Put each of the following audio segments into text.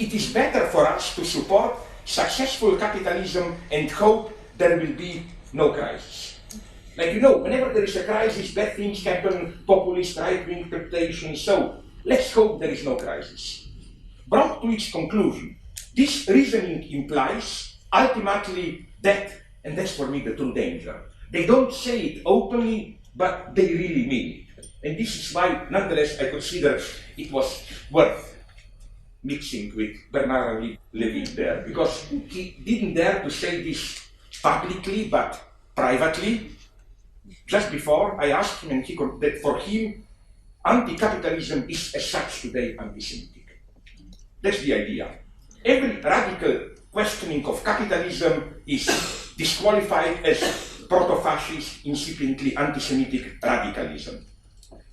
it is better for us to support successful capitalism and hope there will be no crisis. Like, whenever there is a crisis, bad things happen, populist right-wing temptations, so let's hope there is no crisis. Brought to its conclusion, this reasoning implies ultimately that, and that's for me the true danger, they don't say it openly, but they really mean it. And this is why, nonetheless, I consider it was worth mixing with Bernard-Henri Lévy there, because he didn't dare to say this publicly, but privately. Just before, I asked him, and that for him, anti-capitalism is as such today anti-Semitic. That's the idea. Every radical questioning of capitalism is disqualified as proto-fascist, incipiently anti-Semitic radicalism.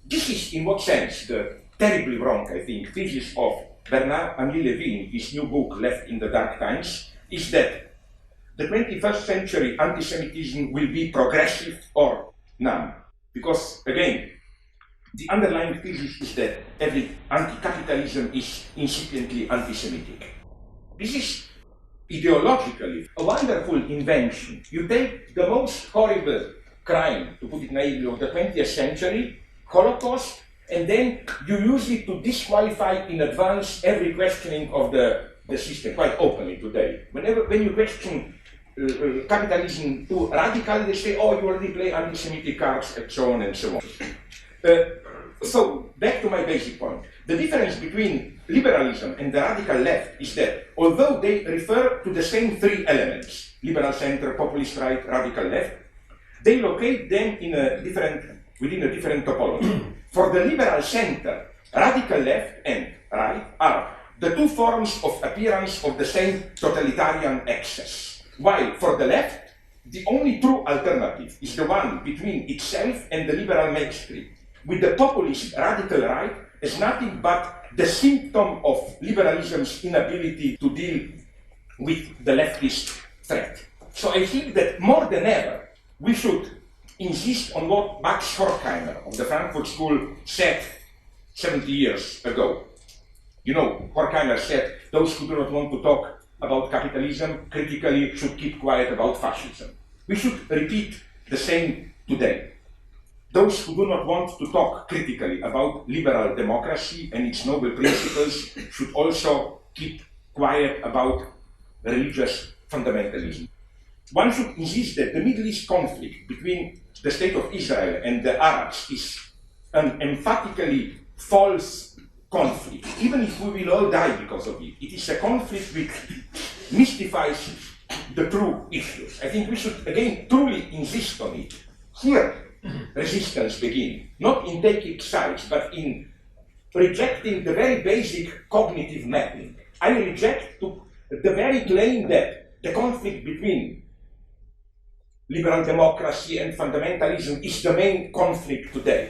This is, in what sense, the terribly wrong, I think, thesis of Bernard-Henri Lévy in his new book, Left in the Dark Times, is that the 21st century anti-Semitism will be progressive or none. Because, again, the underlying thesis is that every anti-capitalism is incipiently anti-Semitic. This is ideologically a wonderful invention. You take the most horrible crime, to put it naively, of the 20th century, Holocaust, and then you use it to disqualify in advance every questioning of the system, quite openly today. When you question capitalism too radical, they say, oh, you already play anti-Semitic cards, and so on and so on. So, back to my basic point. The difference between liberalism and the radical left is that, although they refer to the same three elements, liberal center, populist right, radical left, they locate them within a different topology. For the liberal center, radical left and right are the two forms of appearance of the same totalitarian excess. While for the left, the only true alternative is the one between itself and the liberal mainstream, with the populist radical right as nothing but the symptom of liberalism's inability to deal with the leftist threat. So I think that more than ever, we should insist on what Max Horkheimer of the Frankfurt School said 70 years ago. Horkheimer said, those who do not want to talk about capitalism critically should keep quiet about fascism. We should repeat the same today. Those who do not want to talk critically about liberal democracy and its noble principles should also keep quiet about religious fundamentalism. One should insist that the Middle East conflict between the State of Israel and the Arabs is an emphatically false conflict, even if we will all die because of it. It is a conflict which mystifies the true issues. I think we should, again, truly insist on it. Here, resistance begins, not in taking sides, but in rejecting the very basic cognitive mapping. I reject the very claim that the conflict between liberal democracy and fundamentalism is the main conflict today.